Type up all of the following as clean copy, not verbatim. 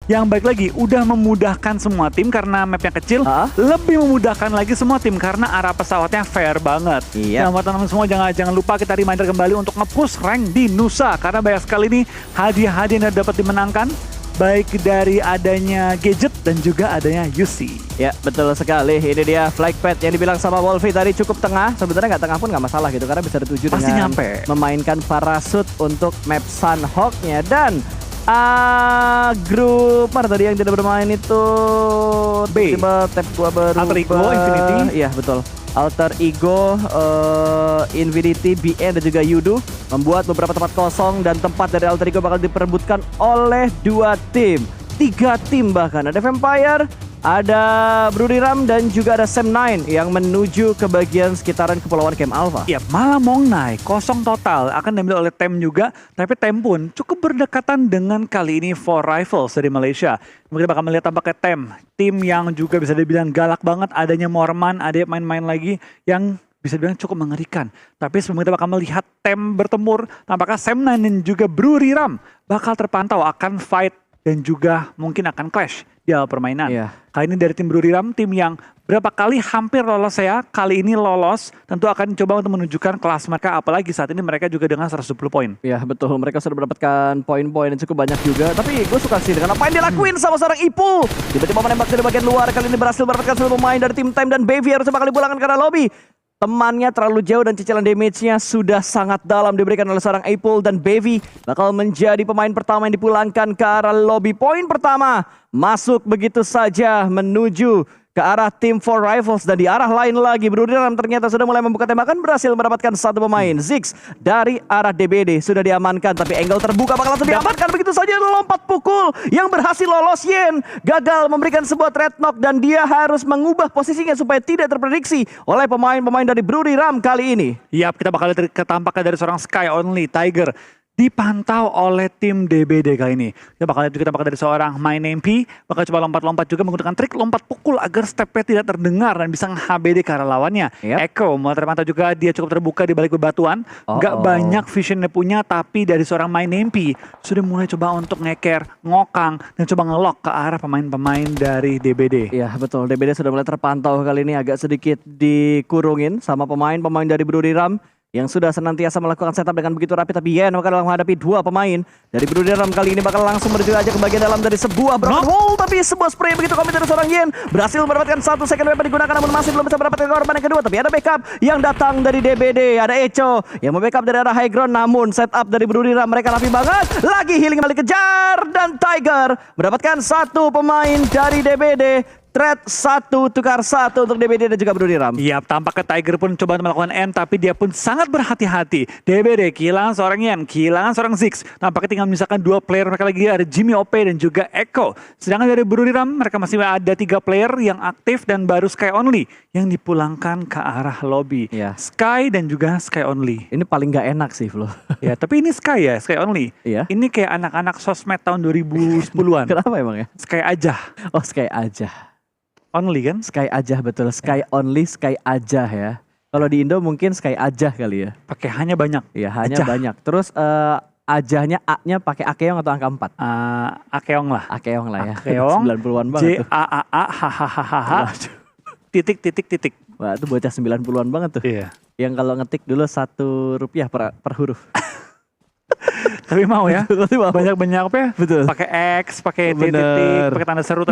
yang baik lagi udah memudahkan semua tim karena mapnya kecil, lebih memudahkan lagi semua tim karena arah pesawatnya fair banget. Iya. Yang buat teman-teman semua jangan lupa kita reminder kembali untuk nge-push rank di Nusa karena banyak sekali nih hadiah-hadiah yang dapat dimenangkan baik dari adanya gadget dan juga adanya UC. Ya, betul sekali. Ini dia flag pad yang dibilang sama Wolfie tadi cukup tengah. Sebenarnya nggak tengah pun nggak masalah gitu karena bisa dituju Pasti dengan nyampe. memainkan parasut untuk map Sunhawk-nya. Dan grup mana tadi yang tidak bermain itu? B. Tiba tab gua berubah. Alter Ego, Infinity. Iya, betul. Alter Ego, Infinity, BN dan juga Yudu membuat beberapa tempat kosong dan tempat dari Alter Ego bakal diperebutkan oleh 2 tim. 3 tim bahkan. Ada Vampire, ada Bruriram dan juga ada Sam9 yang menuju ke bagian sekitaran Kepulauan Camp Alpha. Ya, malah Mongnai kosong total akan diambil oleh Tem juga, tapi Tem pun cukup berdekatan dengan kali ini 4 Rifles dari Malaysia. Mungkin bakal melihat tampaknya tim yang juga bisa dibilang galak banget, adanya Morman, ada main-main lagi yang bisa dibilang cukup mengerikan. Tapi sebelum kita bakal melihat Tem bertempur, tampaknya Sam9 dan juga Bruriram bakal terpantau akan fight dan juga mungkin akan clash di awal permainan. Iya. Kali ini dari tim Bruriram, tim yang berapa kali hampir lolos ya, kali ini lolos, tentu akan coba untuk menunjukkan kelas mereka, apalagi saat ini mereka juga dengan 110 poin. Ya betul, mereka sudah mendapatkan poin-poin yang cukup banyak juga. Tapi gue suka sih dengan apa yang dilakuin sama seorang Ipul. Tiba-tiba menembak dari bagian luar, kali ini berhasil mendapatkan satu pemain dari tim Time dan Baby harus bakal dipulangkan karena lobby. Temannya terlalu jauh dan cicilan damage-nya sudah sangat dalam diberikan oleh seorang Apple dan Baby bakal menjadi pemain pertama yang dipulangkan ke arah lobby. Poin pertama masuk begitu saja menuju ke arah tim 4 Rifles dan di arah lain lagi Bruriram ternyata sudah mulai membuka tembakan, berhasil mendapatkan satu pemain. Ziggs dari arah DBD sudah diamankan tapi angle terbuka bakal langsung diamankan begitu saja. Lompat pukul yang berhasil lolos. Yen gagal memberikan sebuah threat knock dan dia harus mengubah posisinya supaya tidak terprediksi oleh pemain-pemain dari Bruriram kali ini. Yap, kita bakal lihat tampaknya dari seorang Sky Only Tiger dipantau oleh tim DBD kali ini. Kita bakal lihat juga tampaknya dari seorang MyNameP bakal coba lompat-lompat juga menggunakan trik lompat pukul agar stepnya tidak terdengar dan bisa nge-HBD ke arah lawannya. Echo mulai terpantau juga, dia cukup terbuka di balik bebatuan. Gak banyak vision dia punya, tapi dari seorang MyNameP sudah mulai coba untuk ngeker, ngokang, dan coba ngelok ke arah pemain-pemain dari DBD. Iya betul, DBD sudah mulai terpantau kali ini agak sedikit dikurungin sama pemain-pemain dari Bruriram yang sudah senantiasa melakukan setup dengan begitu rapi, tapi Yen bakal menghadapi 2 pemain dari Bruriram kali ini bakal langsung menuju aja ke bagian dalam dari sebuah broken wall, tapi sebuah spray begitu komit dari seorang Yen berhasil mendapatkan 1 second weapon digunakan namun masih belum bisa mendapatkan korban yang kedua, tapi ada backup yang datang dari DBD, ada Echo yang membackup dari arah high ground namun setup dari Bruriram mereka rapi banget, lagi healing kembali kejar dan Tiger mendapatkan 1 pemain dari DBD. Threat 1 tukar 1 untuk DBD dan juga Bruriram. Iya, tampaknya Tiger pun coba melakukan end, tapi dia pun sangat berhati-hati. DBD kehilangan seorang Yen, kehilangan seorang Ziggs. Tampaknya tinggal misalkan 2 player mereka lagi, ada Jimmy OP dan juga Echo. Sedangkan dari Bruriram mereka masih ada 3 player yang aktif dan baru Sky Only yang dipulangkan ke arah lobby. Sky dan juga Sky Only. Ini paling gak enak sih Flo. Ya, tapi ini Sky ya, Sky Only. Iya. Ini kayak anak-anak sosmed tahun 2010-an. Kenapa emang ya? Sky aja. Oh Sky aja. Only kan? Sky aja betul, Sky Only, Sky aja ya. Kalau di Indo mungkin Sky aja kali ya. Pakai hanya banyak. Iya, hanya banyak. Terus ajahnya A-nya pakai akeong atau angka 4? Akeong lah. Akeong lah ya. Akeong. 90-an banget tuh. J-A-A-A hahaha. Titik. Wah, itu bocah 90-an banget tuh. Iya. Yang kalau ngetik dulu Rp1 per huruf. Tapi mau ya. Banyak-banyak apa ya? Betul. Pakai X, pakai titik, pakai tanda seru.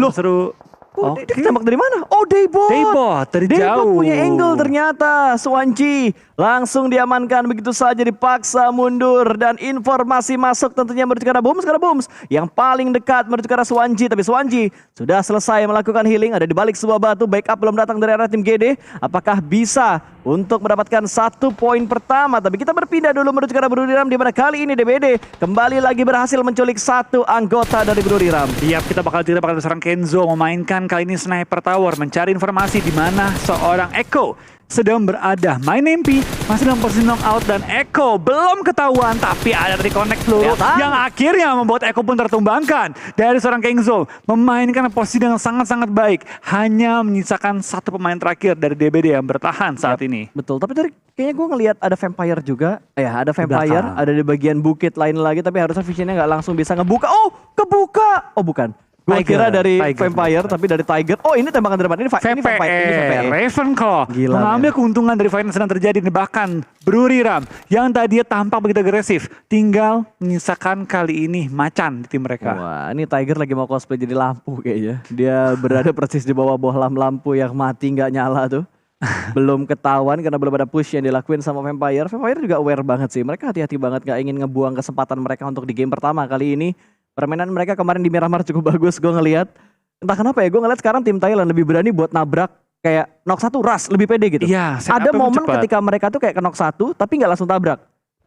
Dia ketembak dari mana? Oh, Daybot. Daybot dari jauh. Punya angle ternyata. Swanji langsung diamankan begitu saja, dipaksa mundur dan informasi masuk tentunya menuju ke arah Booms yang paling dekat menuju ke arah Swanji, tapi Swanji sudah selesai melakukan healing, ada di balik sebuah batu. Backup belum datang dari arah tim GD. Apakah bisa untuk mendapatkan 1 poin pertama? Tapi kita berpindah dulu menuju ke arah Bruriram di mana kali ini DBD kembali lagi berhasil menculik 1 anggota dari Bruriram. Iya, kita bakal serang Kenzo memainkan kali ini Sniper Tower, mencari informasi di mana seorang Echo sedang berada. MyNameP masih dalam posisi knock out dan Echo belum ketahuan, tapi ada reconnect peluru yang akhirnya membuat Echo pun tertumbangkan dari seorang Kenzo, memainkan posisi dengan sangat-sangat baik, hanya menyisakan 1 pemain terakhir dari DBD yang bertahan saat ini. Betul, tapi tadi kayaknya gue ngelihat ada Vampire juga. Ya, ada Vampire, ada di bagian bukit lain lagi, tapi harusnya visionnya nggak langsung bisa ngebuka. Oh, kebuka. Oh, bukan. Gua kira dari Tiger. Vampire tapi dari Tiger. Oh ini tembakan dari depan. Ini VPE, VPR. Ravenclaw Gila, mengambil keuntungan dari fight yang sedang terjadi ini. Bahkan Bruriram yang tadinya tampak begitu agresif tinggal menyisakan kali ini macan di tim mereka. Wah ini Tiger lagi mau cosplay jadi lampu kayaknya. Dia berada persis di bawah bohlam lampu yang mati nggak nyala tuh. Belum ketahuan karena belum ada push yang dilakuin sama Vampire. Vampire juga aware banget sih. Mereka hati-hati banget gak ingin ngebuang kesempatan mereka untuk di game pertama kali ini. Permainan mereka kemarin di Miramar cukup bagus gue ngelihat. Entah kenapa ya gue ngelihat sekarang tim Thailand lebih berani buat nabrak kayak knock 1 rush lebih pede gitu. Iya, Ada setup-nya momen cepat. ketika mereka tuh kayak ke knock 1 tapi nggak langsung tabrak.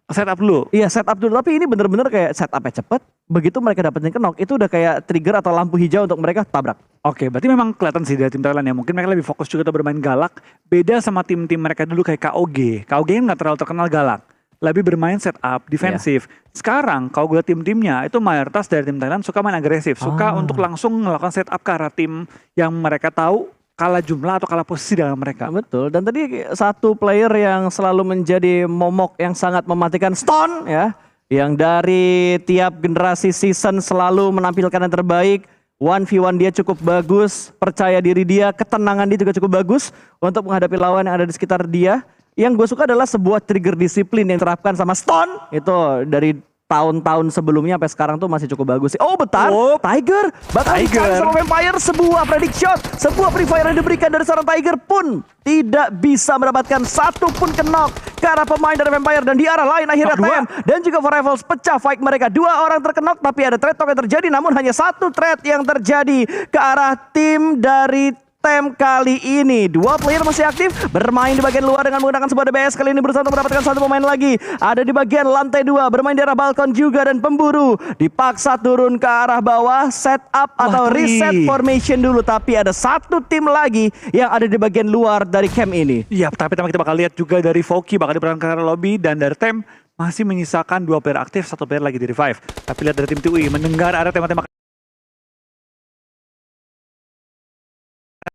Setup dulu. Iya setup dulu tapi ini bener-bener kayak setupnya cepet. Begitu mereka dapetin ke knock itu udah kayak trigger atau lampu hijau untuk mereka tabrak. Oke, berarti memang kelihatan sih dari tim Thailand ya. Mungkin mereka lebih fokus juga untuk bermain galak. Beda sama tim-tim mereka dulu kayak KOG. KOG kan nggak terlalu terkenal galak. Lebih bermain setup, defensif. Sekarang kalau gue lihat tim-timnya itu mayoritas dari tim Thailand suka main agresif. Suka untuk langsung melakukan setup ke arah tim yang mereka tahu kalah jumlah atau kalah posisi dalam mereka. Betul. Dan tadi satu player yang selalu menjadi momok yang sangat mematikan Stone ya. Yang dari tiap generasi season selalu menampilkan yang terbaik. 1v1 dia cukup bagus, percaya diri dia, ketenangan dia juga cukup bagus untuk menghadapi lawan yang ada di sekitar dia. Yang gue suka adalah sebuah trigger disiplin yang diterapkan sama Stone. Itu dari tahun-tahun sebelumnya sampai sekarang tuh masih cukup bagus sih. Oh bentar, Tiger bakal dicari sama Vampire. Sebuah predict shot, sebuah free fire yang diberikan dari seorang Tiger pun tidak bisa mendapatkan satu pun knock ke arah pemain dari Vampire. Dan di arah lain akhirnya Tem dan juga For Rivals pecah fight mereka. 2 orang terkenok tapi ada trade talk yang terjadi. Namun hanya satu trade yang terjadi ke arah tim dari Tem kali ini. 2 player masih aktif bermain di bagian luar dengan menggunakan sebuah DBS. Kali ini berusaha untuk mendapatkan satu pemain lagi. Ada di bagian lantai 2 bermain di arah balkon juga. Dan pemburu dipaksa turun ke arah bawah. Setup atau reset formation dulu. Tapi ada satu tim lagi yang ada di bagian luar dari camp ini. Iya, tapi kita bakal lihat juga dari Voki bakal diperankan ke arah lobby. Dan dari Tem masih menyisakan 2 player aktif, 1 player lagi di revive. Tapi lihat dari tim TUI mendengar ada tembak-tembak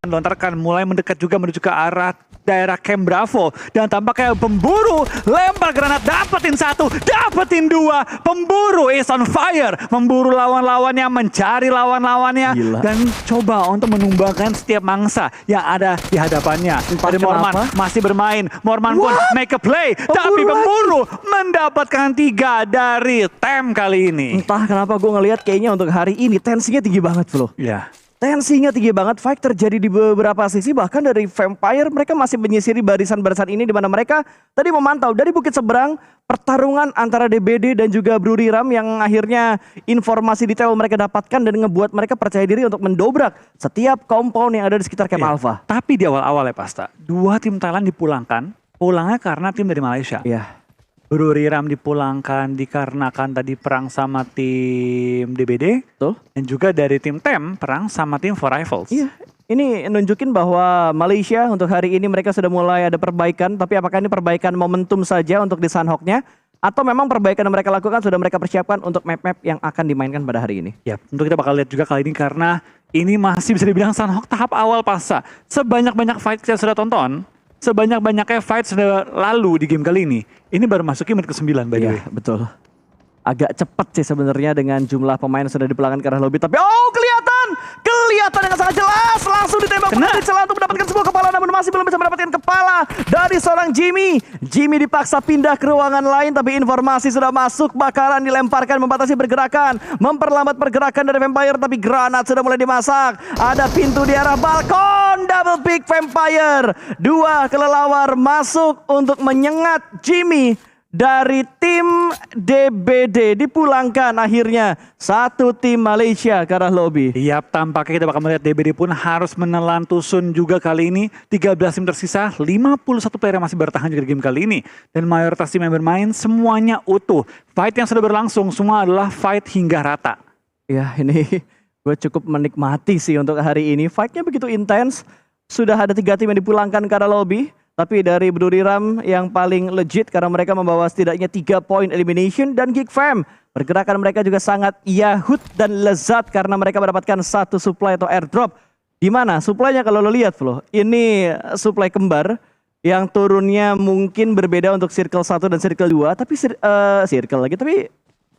lontarkan mulai mendekat juga menuju ke arah daerah Camp Bravo. Dan tampaknya pemburu lempar granat, dapetin 1, dapetin 2. Pemburu is on fire, memburu lawan-lawannya, mencari lawan-lawannya. Gila. Dan coba untuk menumbangkan setiap mangsa yang ada di hadapannya. Dari Morman masih bermain, Morman pun make a play. Tapi pemburu mendapatkan 3 dari Tem kali ini. Entah kenapa gue ngelihat kayaknya untuk hari ini tensinya tinggi banget Flo. Iya. Tensinya tinggi banget, fight terjadi di beberapa sisi, bahkan dari Vampire mereka masih menyisiri barisan-barisan ini di mana mereka tadi memantau dari bukit seberang pertarungan antara DBD dan juga Bruriram yang akhirnya informasi detail mereka dapatkan dan ngebuat mereka percaya diri untuk mendobrak setiap compound yang ada di sekitar Camp Alpha. Tapi di awal-awal ya Pasta, 2 tim Thailand dipulangkan, pulangnya karena tim dari Malaysia. Iya. Bruriram dipulangkan dikarenakan tadi perang sama tim DBD. Betul. Dan juga dari tim Tem perang sama tim For Rivals. Iya. Ini nunjukin bahwa Malaysia untuk hari ini mereka sudah mulai ada perbaikan. Tapi apakah ini perbaikan momentum saja untuk di Sunhawk-nya? Atau memang perbaikan yang mereka lakukan sudah mereka persiapkan untuk map-map yang akan dimainkan pada hari ini? Ya, tentu kita bakal lihat juga kali ini karena ini masih bisa dibilang Sunhawk tahap awal Pasta. Sebanyak-banyak fight kita sudah tonton, sebanyak-banyaknya fight sudah lalu di game kali ini baru masukin menit ke-9 by the way. Betul. Agak cepat sih sebenarnya dengan jumlah pemain yang sudah dipulangkan ke arah lobby. Tapi kelihatan dengan sangat jelas. Langsung ditembak dari celah untuk mendapatkan sebuah kepala. Namun masih belum bisa mendapatkan kepala dari seorang Jimmy. Jimmy dipaksa pindah ke ruangan lain. Tapi informasi sudah masuk. Bakaran dilemparkan membatasi pergerakan. Memperlambat pergerakan dari Vampire. Tapi granat sudah mulai dimasak. Ada pintu di arah balkon. Double pick Vampire. 2 kelelawar masuk untuk menyengat Jimmy. Dari tim DBD dipulangkan akhirnya satu tim Malaysia ke arah lobby. Iya, tampaknya kita bakal melihat DBD pun harus menelan Tusun juga kali ini. 13 tim tersisa, 51 player yang masih bertahan juga di game kali ini. Dan mayoritas tim yang bermain semuanya utuh. Fight yang sudah berlangsung semua adalah fight hingga rata. Ya ini gue cukup menikmati sih untuk hari ini. Fightnya begitu intens. Sudah ada 3 tim yang dipulangkan ke arah lobby. Tapi dari Bruriram yang paling legit karena mereka membawa setidaknya 3 poin elimination. Dan Geek Fam, pergerakan mereka juga sangat yahut dan lezat karena mereka mendapatkan 1 supply atau airdrop. Dimana supply-nya kalau lo lihat Flo, ini supply kembar yang turunnya mungkin berbeda untuk circle 1 dan circle 2. Tapi circle lagi, tapi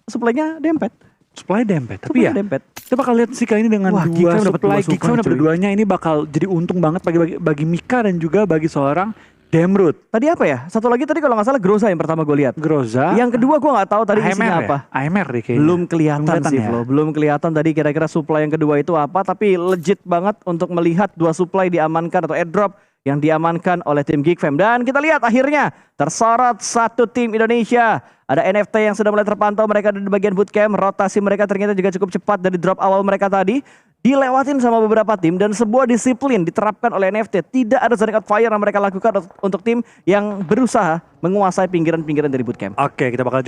supply-nya dempet. supply dempet. Tapi ya dempet. kita bakal lihat sih kali ini dengan Wah, dua Geekfam dapat supply dua supply, Geekfam dapat cuy. duanya, ini bakal jadi untung banget bagi Mika dan juga bagi seorang Demrut. Tadi apa ya? Satu lagi tadi kalau nggak salah Groza yang pertama gue lihat. Groza. Yang kedua gue nggak tahu tadi isinya AMR apa. ya? AMR deh kayaknya. Belum kelihatan sih ya? Flo. Belum kelihatan tadi kira-kira supply yang kedua itu apa. Tapi legit banget untuk melihat dua supply diamankan atau airdrop yang diamankan oleh tim Geekfam. Dan kita lihat akhirnya tersorot satu tim Indonesia. Ada NFT yang sudah mulai terpantau, mereka ada di bagian bootcamp. Rotasi mereka ternyata juga cukup cepat dari drop awal mereka tadi. Dilewatin sama beberapa tim dan sebuah disiplin diterapkan oleh NFT. Tidak ada Sonic Outfire yang mereka lakukan untuk tim yang berusaha menguasai pinggiran-pinggiran dari bootcamp. Oke, kita bakal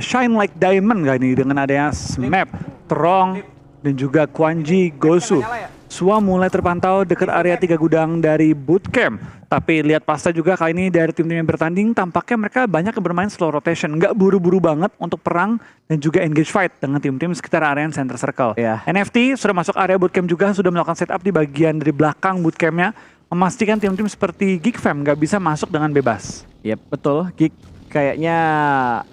shine like diamond kali ini dengan adanya Smap, Trong, dan juga Kwanji Gosu. Semua mulai terpantau dekat area 3 gudang dari bootcamp. Tapi lihat pasta juga kali ini dari tim-tim yang bertanding, tampaknya mereka banyak yang bermain slow rotation. Nggak buru-buru banget untuk perang dan juga engage fight dengan tim-tim sekitar area center circle. Yeah. NFT sudah masuk area bootcamp juga, sudah melakukan setup di bagian dari belakang bootcampnya. Memastikan tim-tim seperti Geekfam nggak bisa masuk dengan bebas. Yep, betul. Geek kayaknya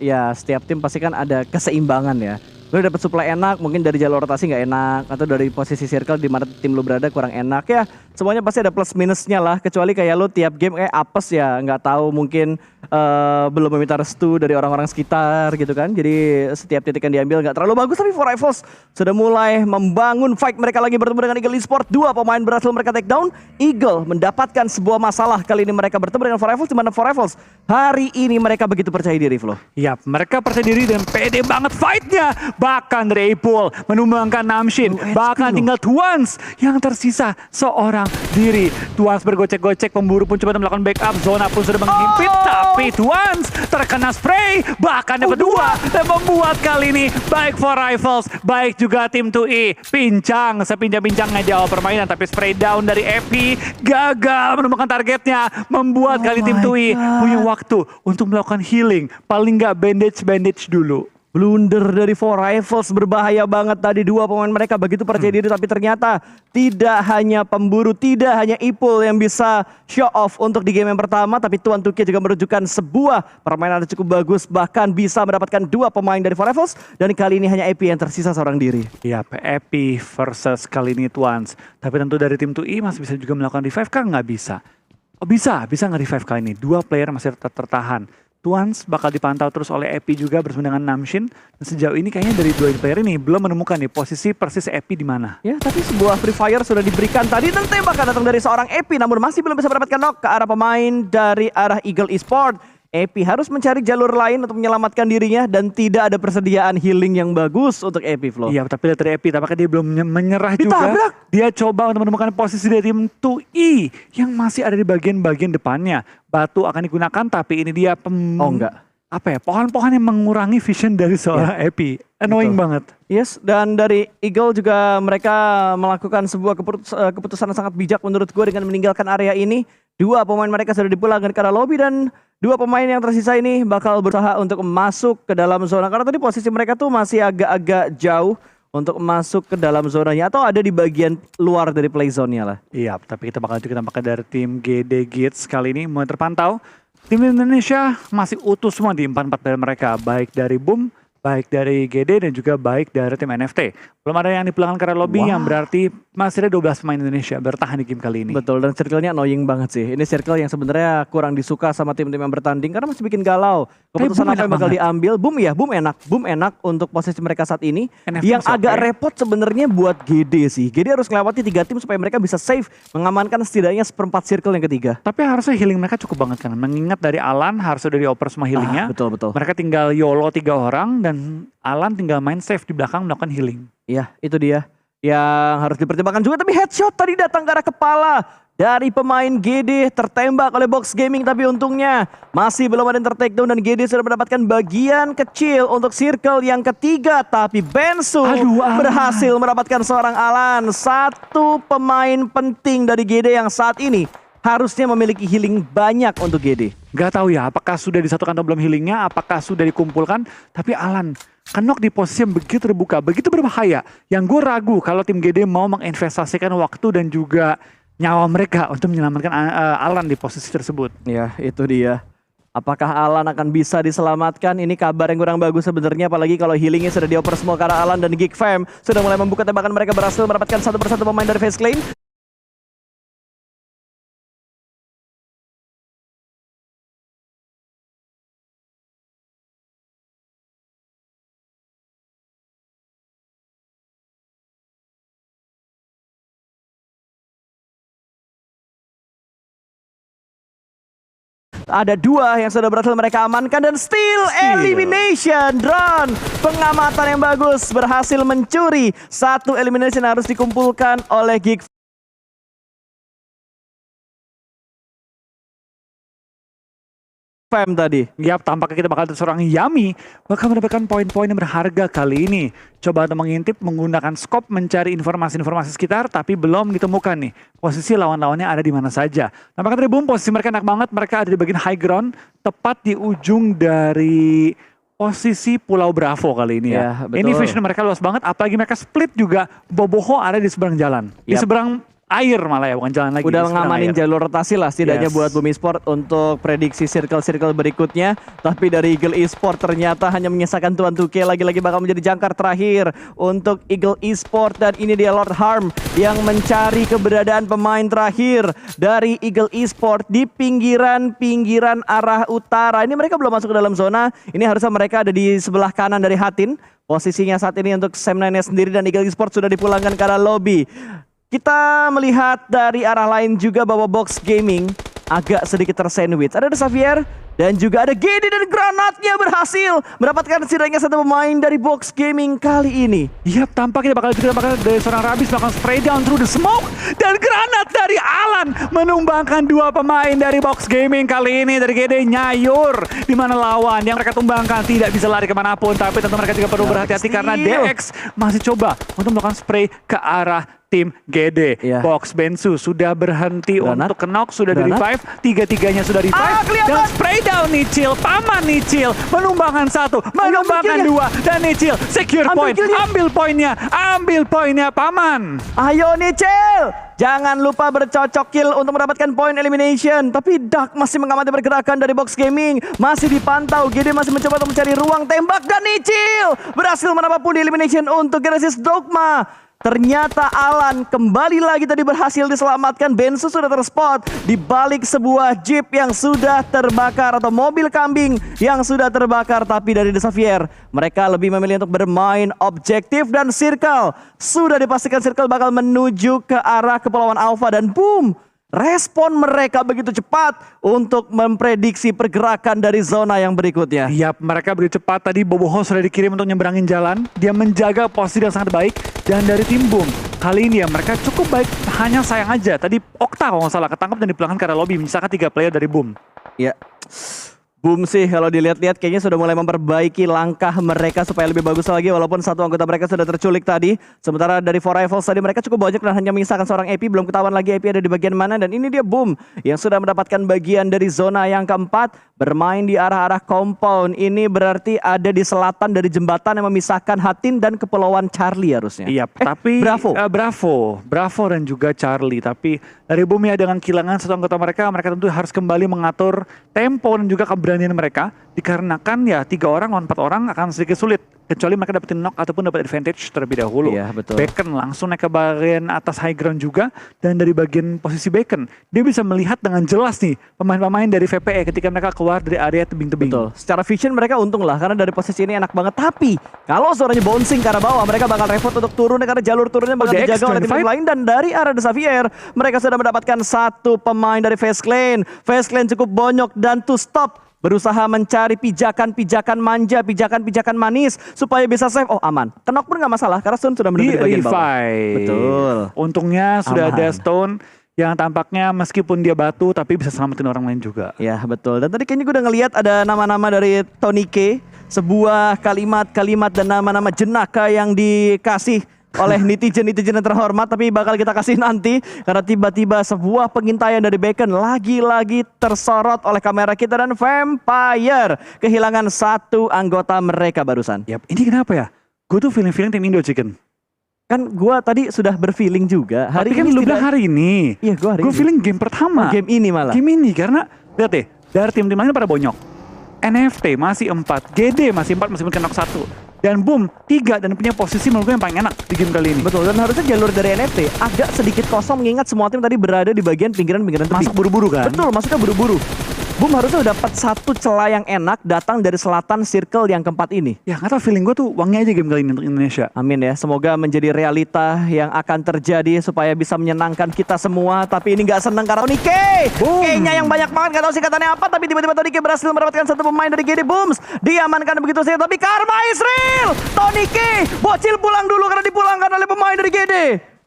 ya setiap tim pasti kan ada keseimbangan ya. Lu dapat supply enak, mungkin dari jalur rotasi nggak enak, atau dari posisi circle di mana tim lu berada kurang enak ya. Semuanya pasti ada plus minusnya lah. Kecuali kayak lu tiap game kayak apes ya, nggak tahu mungkin belum meminta restu dari orang-orang sekitar gitu kan. Jadi setiap titik yang diambil nggak terlalu bagus. Tapi For Rivals sudah mulai membangun fight mereka lagi bertemu dengan Eagle Esports. Dua pemain berhasil mereka take down. Eagle mendapatkan sebuah masalah. Kali ini mereka bertemu dengan For Rivals, di mana For Rivals hari ini mereka begitu percaya diri, Flo. Iya, mereka percaya diri dan pede banget fight-nya. Bahkan dari Apple menumbangkan Namshin. Bahkan tinggal Twans yang tersisa seorang diri. Twans bergocek-gocek, pemburu pun coba melakukan backup. Zona pun sudah menghimpit, tapi Twans terkena spray. Bahkan dapat dua dan membuat kali ini baik For Rivals, baik juga tim 2E pincang sepinjam-pincangnya di awal permainan. Tapi spray down dari Epi gagal menemukan targetnya. Membuat kali tim 2E punya waktu untuk melakukan healing. Paling nggak bandage dulu. Blunder dari For Rivals berbahaya banget tadi. Dua pemain mereka begitu percaya diri, tapi ternyata tidak hanya pemburu, tidak hanya Ipul yang bisa show off untuk di game yang pertama, tapi Tuan Tuki juga menunjukkan sebuah permainan yang cukup bagus, bahkan bisa mendapatkan dua pemain dari For Rivals, dan kali ini hanya Epi yang tersisa seorang diri. Iya, Epi versus kali ini Twans. Tapi tentu dari tim 2E masih bisa juga melakukan revive kah? Nggak bisa. Oh bisa nge-revive kali ini. Dua player masih tertahan. Twans bakal dipantau terus oleh Epi juga bersama dengan Namshin. Dan sejauh ini kayaknya dari dua player ini belum menemukan nih posisi persis Epi di mana. Ya, tapi sebuah free fire sudah diberikan tadi dan tembakan datang dari seorang Epi, namun masih belum bisa mendapatkan knock ke arah pemain dari arah Eagle Esports. Epi harus mencari jalur lain untuk menyelamatkan dirinya dan tidak ada persediaan healing yang bagus untuk Epi, Flo. Iya, tapi lihat dari Epi, tampaknya dia belum menyerah Ditabrak. juga. Dia coba untuk menemukan posisi dari tim 2E yang masih ada di bagian-bagian depannya. Batu akan digunakan, tapi ini dia Oh enggak. apa ya, pohon-pohon yang mengurangi vision dari seorang Epi. Annoying Betul. banget. Yes, dan dari Eagle juga mereka melakukan sebuah keputusan yang sangat bijak menurut gue dengan meninggalkan area ini. Dua pemain mereka sudah dipulangkan ke arah lobby dan dua pemain yang tersisa ini bakal berusaha untuk masuk ke dalam zona. Karena tadi posisi mereka tuh masih agak-agak jauh untuk masuk ke dalam zonanya atau ada di bagian luar dari play zone-nya lah. Iya, tapi kita bakal juga tampaknya dari tim GD Gits kali ini mulai terpantau. Tim Indonesia masih utuh semua di 4-4 player mereka, baik dari Boom, baik dari GD dan juga baik dari tim NFT. Belum ada yang dipulangkan ke arah lobby, yang berarti masih ada 12 pemain Indonesia bertahan di game kali ini. Betul, dan circle-nya annoying banget sih. Ini circle yang sebenarnya kurang disuka sama tim-tim yang bertanding karena masih bikin galau. Keputusan Boom apa yang enak bakal banget. diambil? Boom ya, Boom enak untuk posisi mereka saat ini. NFT Yang masih agak oke. repot sebenarnya buat GD sih. GD harus melewati 3 tim supaya mereka bisa save, mengamankan setidaknya seperempat circle yang ketiga. Tapi harusnya healing mereka cukup banget kan. Mengingat dari Alan harusnya udah dioper semua healingnya. Betul. Mereka tinggal YOLO 3 orang dan Alan tinggal main safe di belakang melakukan healing. Iya, itu dia yang harus dipertimbangkan juga. Tapi headshot tadi datang ke arah kepala dari pemain GD, tertembak oleh Box Gaming, tapi untungnya masih belum ada yang ter-takedown dan GD sudah mendapatkan bagian kecil untuk circle yang ketiga. Tapi Bensu Aduh, Alan. berhasil mendapatkan seorang Alan, satu pemain penting dari GD yang saat ini harusnya memiliki healing banyak untuk GD. Gak tahu ya apakah sudah disatukan atau belum healingnya, apakah sudah dikumpulkan. Tapi Alan kenok di posisi yang begitu terbuka, begitu berbahaya. Yang gue ragu kalau tim GD mau menginvestasikan waktu dan juga nyawa mereka untuk menyelamatkan Alan di posisi tersebut. Ya, itu dia. Apakah Alan akan bisa diselamatkan? Ini kabar yang kurang bagus sebenarnya, apalagi kalau healingnya sudah dioper semua karena Alan dan Geek Fam sudah mulai membuka tembakan. Mereka berhasil mendapatkan satu persatu pemain dari Face Clan. Ada 2 yang sudah berhasil mereka amankan dan still elimination. Drone pengamatan yang bagus berhasil mencuri. 1 elimination harus dikumpulkan oleh Geek Fam tadi. Yap, tampaknya kita bakal ada seorang Yami bakal mendapatkan poin-poin yang berharga kali ini. Coba untuk mengintip menggunakan scope mencari informasi-informasi sekitar, tapi belum ditemukan nih posisi lawan-lawannya ada di mana saja. Tampaknya dari Boom posisi mereka enak banget, mereka ada di bagian high ground, tepat di ujung dari posisi Pulau Bravo kali ini ya. Ya, betul. Ini vision mereka luas banget, apalagi mereka split juga. Boboho ada di seberang jalan, di seberang air malah ya, bukan jalan lagi. Udah ngamanin jalur rotasi lah setidaknya buat Boom Esport untuk prediksi circle-circle berikutnya. Tapi dari Eagle Esport ternyata hanya menyisakan Tuan Tuke, lagi-lagi bakal menjadi jangkar terakhir untuk Eagle Esport. Dan ini dia Lord Harm yang mencari keberadaan pemain terakhir dari Eagle Esport di pinggiran arah utara. Ini mereka belum masuk ke dalam zona. Ini harusnya mereka ada di sebelah kanan dari Hatin. Posisinya saat ini untuk Sam9 sendiri dan Eagle Esport sudah dipulangkan ke arah lobby. Kita melihat dari arah lain juga bahwa Box Gaming agak sedikit tersandwich. Ada Xavier dan juga ada GD, dan granatnya berhasil mendapatkan setidaknya 1 pemain dari Box Gaming kali ini. Yap, tampaknya bakal dari seorang Rabis bakal spray down through the smoke, dan granat dari Alan menumbangkan 2 pemain dari Box Gaming kali ini. Dari GD nyayur di mana lawan yang mereka tumbangkan tidak bisa lari kemanapun, tapi tentu mereka juga perlu berhati-hati karena DX masih coba untuk melakukan spray ke arah tim GD. Box Bensu sudah berhenti untuk knock, sudah di revive, 3-3-nya sudah revive, dan spray down Nichil, paman Nichil menumbangkan 1, menumbangkan 2, dan Nichil secure point, ambil poinnya paman. Ayo Nichil, jangan lupa bercocok kill untuk mendapatkan poin elimination. Tapi Dark masih mengamati pergerakan dari Box Gaming, masih dipantau. GD masih mencoba untuk mencari ruang tembak, dan Nichil berhasil mendapat poin elimination untuk Genesis Dogma. Ternyata Alan kembali lagi tadi berhasil diselamatkan. Bensu sudah terspot di balik sebuah jeep yang sudah terbakar, atau mobil kambing yang sudah terbakar. Tapi dari The Xavier, mereka lebih memilih untuk bermain objektif, dan circle sudah dipastikan circle bakal menuju ke arah Kepulauan Alpha. Dan boom, respon mereka begitu cepat untuk memprediksi pergerakan dari zona yang berikutnya. Yap, mereka begitu cepat. Tadi Boboho sudah dikirim untuk nyeberangin jalan. Dia menjaga posisi yang sangat baik. Dan dari tim Boom, kali ini ya mereka cukup baik. Hanya sayang aja, tadi Okta kalau nggak salah ketangkap dan dipulangkan ke arah lobby. Misalkan 3 player dari Boom. Ya, Boom sih kalau dilihat-lihat kayaknya sudah mulai memperbaiki langkah mereka supaya lebih bagus lagi, walaupun 1 anggota mereka sudah terculik tadi. Sementara dari Four Rivals tadi mereka cukup banyak dan hanya menyisakan seorang AP, belum ketahuan lagi AP ada di bagian mana. Dan ini dia Boom yang sudah mendapatkan bagian dari zona yang keempat, bermain di arah-arah compound. Ini berarti ada di selatan dari jembatan yang memisahkan Hatin dan Kepulauan Charlie harusnya. Iya, tapi Bravo dan juga Charlie. Tapi dari Boom ya, dengan kehilangan 1 anggota mereka tentu harus kembali mengatur tempo dan juga keberanian mereka, dikarenakan ya 3 orang lawan 4 orang akan sedikit sulit, kecuali mereka dapetin knock ataupun dapat advantage terlebih dahulu. Iya, betul. Bacon langsung naik ke bagian atas high ground juga, dan dari bagian posisi Bacon dia bisa melihat dengan jelas nih pemain-pemain dari VPE ketika mereka keluar dari area tebing-tebing. Betul. Secara vision mereka untung lah karena dari posisi ini enak banget. Tapi kalau suaranya bouncing ke arah bawah, mereka bakal repot untuk turun karena jalur turunnya bakal dijaga oleh tim lain. Dan dari arah The Xavier, mereka sudah mendapatkan 1 pemain dari Face Clan. Face Clan cukup bonyok dan to stop, berusaha mencari pijakan-pijakan manja, pijakan-pijakan manis supaya bisa save. Oh aman, kenok pun nggak masalah karena Stone sudah menunggu di bagian bawah. Betul. Untungnya sudah ada Stone yang tampaknya meskipun dia batu tapi bisa selamatin orang lain juga. Ya betul. Dan tadi kayaknya gue udah ngelihat ada nama-nama dari Tony K, sebuah kalimat-kalimat dan nama-nama jenaka yang dikasih oleh netizen-netizen yang terhormat, tapi bakal kita kasih nanti karena tiba-tiba sebuah pengintaian dari Bacon lagi-lagi tersorot oleh kamera kita, dan Vampire kehilangan 1 anggota mereka barusan. Yap, ini kenapa ya? Gue tuh feeling tim Indo Chicken. Kan gue tadi sudah berfeeling juga. Hari ini kan lu bilang hari ini. Iya, gue hari ini. Gue feeling game pertama. Game ini malah. Game ini karena lihat deh, dari tim-tim lain pada bonyok. NFT masih 4, GD masih 4 meskipun kena knock 1. Dan Boom 3 dan punya posisi menurut gue yang paling enak di game kali ini. Betul, dan harusnya jalur dari NFT agak sedikit kosong mengingat semua tim tadi berada di bagian pinggiran-pinggiran tepi. Masuk buru-buru kan? Betul, masuknya buru-buru. Boom harusnya dapat satu celah yang enak datang dari selatan circle yang keempat ini. Ya nggak tau, feeling gue tuh wangi aja game kali ini untuk Indonesia. Amin ya, semoga menjadi realita yang akan terjadi supaya bisa menyenangkan kita semua. Tapi ini nggak seneng karena Tony K. K-nya yang banyak banget, nggak tahu singkatannya apa. Tapi tiba-tiba Tony K berhasil mendapatkan satu pemain dari GD Booms. Diamankan begitu saja, tapi karma is real. Tony K, bocil pulang dulu karena dipulangkan oleh pemain dari GD.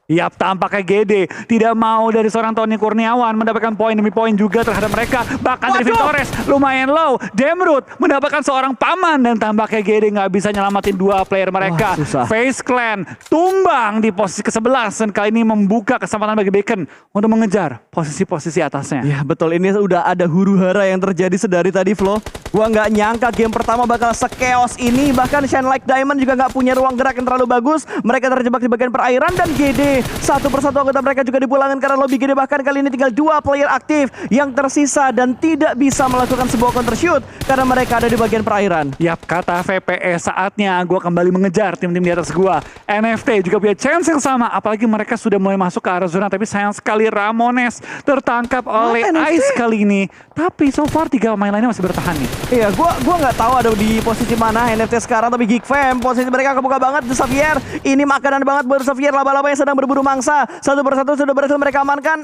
Yap, tampaknya GD tidak mau dari seorang Tony Kurniawan mendapatkan poin demi poin juga terhadap mereka. Bahkan dari Victores lumayan low. Demrut mendapatkan seorang paman dan tampaknya GD nggak bisa nyelamatin dua player mereka. Wah, susah. Face Clan tumbang di posisi ke-11 dan kali ini membuka kesempatan bagi Bacon untuk mengejar posisi-posisi atasnya. Ya betul, ini udah ada huru-hara yang terjadi sedari tadi Flo. Gua nggak nyangka game pertama bakal se-chaos ini. Bahkan Shine Like Diamond juga nggak punya ruang gerak yang terlalu bagus. Mereka terjebak di bagian perairan dan GD satu persatu anggota mereka juga dipulangkan karena lobby GD. Bahkan kali ini tinggal 2 player aktif yang tersisa dan tidak bisa melakukan sebuah counter shoot karena mereka ada di bagian perairan. Yap, kata VPE saatnya gua kembali mengejar tim-tim di atas gua. NFT juga punya chance yang sama, apalagi mereka sudah mulai masuk ke arah zona. Tapi sayang sekali Ramones tertangkap oleh Ice kali ini. Tapi so far 3 pemain lainnya masih bertahan nih. Iya, gua nggak tahu ada di posisi mana NFT sekarang, tapi Geek Fam posisi mereka kebuka banget. Xavier, ini makanan banget buat Xavier, laba-laba yang sedang berburu mangsa. Satu persatu sudah berhasil mereka amankan.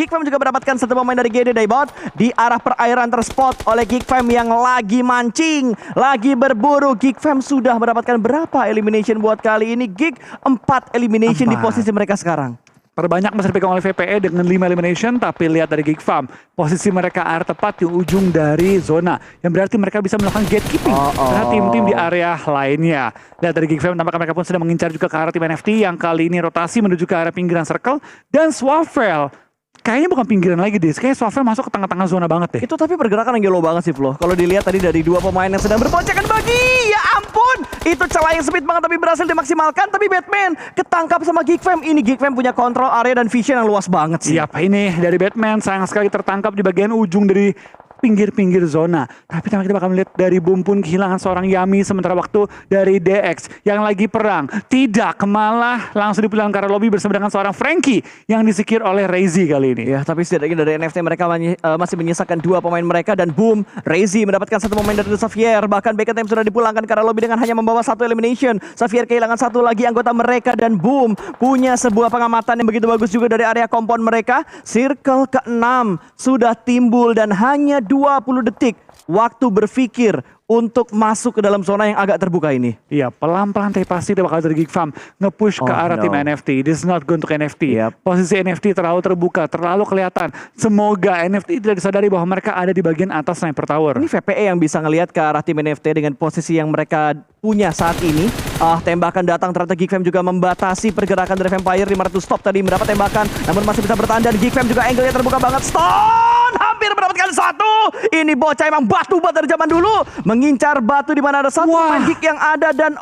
Geek Fam juga mendapatkan satu pemain dari GD Daibot di arah perairan terspot oleh Geek Fam yang lagi mancing, lagi berburu. Geek Fam sudah mendapatkan berapa elimination buat kali ini? Geek 4 elimination di posisi mereka sekarang. Terbanyak masih dipegang oleh VPE dengan 5 elimination, tapi lihat dari Geek Farm, posisi mereka arah tepat di ujung dari zona, yang berarti mereka bisa melakukan gatekeeping terhadap tim-tim di area lainnya. Lihat dari Geek Farm, tampaknya mereka pun sedang mengincar juga ke arah tim NFT yang kali ini rotasi menuju ke arah pinggiran circle, dan Swavel kayaknya bukan pinggiran lagi deh, kayaknya Swavel masuk ke tengah-tengah zona banget deh. Itu tapi pergerakan yang gelo banget sih Flo. Kalau dilihat tadi dari 2 pemain yang sedang berboncekan bagi, ya ampun, itu celah yang sempit banget tapi berhasil dimaksimalkan. Tapi Batman ketangkap sama Geek Fam. Ini Geek Fam punya kontrol area dan vision yang luas banget sih. Yap, ini dari Batman sayang sekali tertangkap di bagian ujung dari pinggir-pinggir zona. Tapi kita bakal melihat dari Boom pun kehilangan seorang Yami, sementara waktu dari DX yang lagi perang. Tidak, malah langsung dipulangkan karena lobby bersama dengan seorang Frankie yang disekir oleh Reizi kali ini. Ya, tapi setidaknya dari NFT mereka masih menyisakan 2 pemain mereka dan Boom, Reizi mendapatkan 1 pemain dari Xavier. Bahkan Bacon Time sudah dipulangkan karena lobby dengan hanya membawa 1 elimination. Xavier kehilangan 1 lagi anggota mereka dan Boom punya sebuah pengamatan yang begitu bagus juga dari area kompon mereka. Circle ke-6 sudah timbul dan hanya 20 detik waktu berpikir untuk masuk ke dalam zona yang agak terbuka ini. Iya, pelan-pelan tapi pasti dia bakal dari Geek Farm nge-push ke arah tim NFT. This is not good untuk NFT. Posisi NFT terlalu terbuka, terlalu kelihatan. Semoga NFT tidak disadari bahwa mereka ada di bagian atas Sniper Tower. Ini VPE yang bisa ngelihat ke arah tim NFT dengan posisi yang mereka punya saat ini. Tembakan datang, ternyata Geek Fam juga membatasi pergerakan dari Vampire. 500 stop tadi mendapat tembakan, namun masih bisa bertahan. Dan Geek Fam juga angle-nya terbuka banget. Stone hampir mendapatkan 1. Ini bocah emang batu dari zaman dulu, mengincar batu di mana ada 1 pemain Geek yang ada. Dan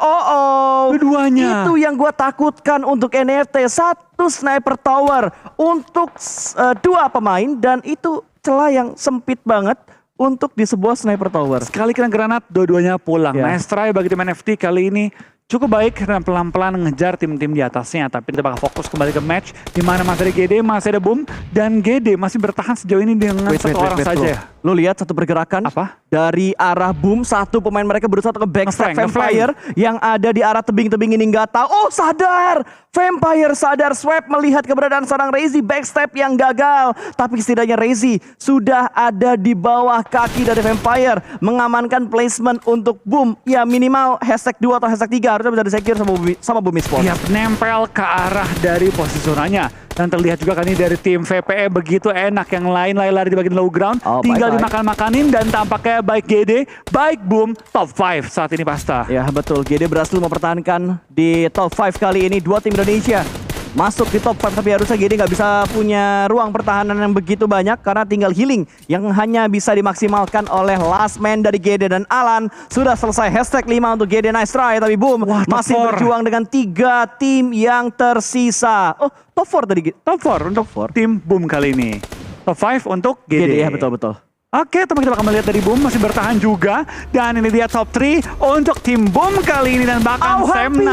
keduanya itu yang gue takutkan untuk NFT. 1 Sniper Tower untuk 2 pemain, dan itu celah yang sempit banget untuk di sebuah Sniper Tower. Sekali kena granat, dua-duanya pulang. Nice try bagi tim NFT kali ini. Cukup baik dan pelan-pelan ngejar tim-tim di atasnya. Tapi kita bakal fokus kembali ke match di mana masih ada GD, masih ada Boom, dan GD masih bertahan sejauh ini dengan satu orang saja. Lo lihat satu pergerakan dari arah Boom, 1 pemain mereka berusaha ke backstab Vampire yang ada di arah tebing-tebing ini nggak tahu. Oh, sadar, Vampire sadar. Swap melihat keberadaan seorang Reizi, backstab yang gagal. Tapi setidaknya Reizi sudah ada di bawah kaki dari Vampire, mengamankan placement untuk Boom. Ya minimal hashtag 2 atau hashtag 3 harusnya bisa disecure sama Boom Esports. Iya, nempel ke arah dari posisi zonanya. Dan terlihat juga kan ini dari tim VPE begitu enak, yang lain lari di bagian low ground, tinggal dimakan-makanin. Dan tampaknya baik GD, baik Boom, top 5 saat ini pasta. Ya betul, GD berhasil mempertahankan di top 5 kali ini. 2 tim Indonesia masuk di top 5, tapi harusnya GD nggak bisa punya ruang pertahanan yang begitu banyak karena tinggal healing yang hanya bisa dimaksimalkan oleh last man dari GD. Dan Alan sudah selesai, hashtag 5 untuk GD, nice try. Tapi Boom masih berjuang dengan 3 tim yang tersisa. Top 4 tadi. Top 4 untuk tim Boom kali ini. Top 5 untuk GD. Ya betul-betul. Oke, teman kita bakal melihat dari Boom masih bertahan juga. Dan ini dia top 3 untuk tim Boom kali ini. Dan bahkan Sam9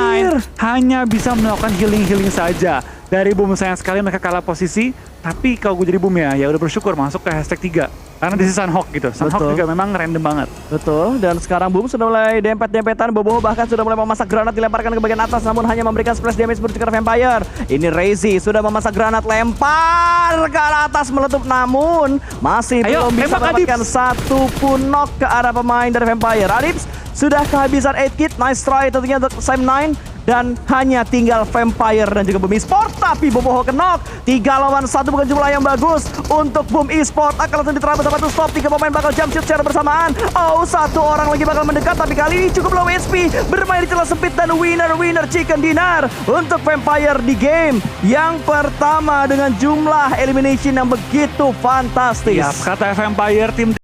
hanya bisa melakukan healing-healing saja. Dari Boom sayang sekali mereka kalah posisi. Tapi kalau gue jadi Boom ya udah bersyukur masuk ke hashtag 3. Karena di Sunhawk gitu. Sunhawk juga memang random banget. Betul, dan sekarang Boom sudah mulai dempet-dempetan. Boboho bahkan sudah mulai memasak granat dilemparkan ke bagian atas. Namun hanya memberikan splash damage menuju ke Vampire. Ini Razy sudah memasak granat lempar ke arah atas meletup. Namun masih belum bisa mendapatkan satu pun knock ke arah pemain dari Vampire. Adips sudah kehabisan 8 kit. Nice try tentunya untuk Sam9. Dan hanya tinggal Vampire dan juga Boom Esport. Tapi Boboho ke knock. 3 lawan 1 bukan jumlah yang bagus untuk Boom Esport. Akan langsung diterapkan satu stop. 3 pemain bakal jump shoot secara bersamaan. Oh, 1 orang lagi bakal mendekat. Tapi kali ini cukup low HP. Bermain di celah sempit dan winner chicken dinner untuk Vampire di game yang pertama dengan jumlah elimination yang begitu fantastis. Kata Vampire, tim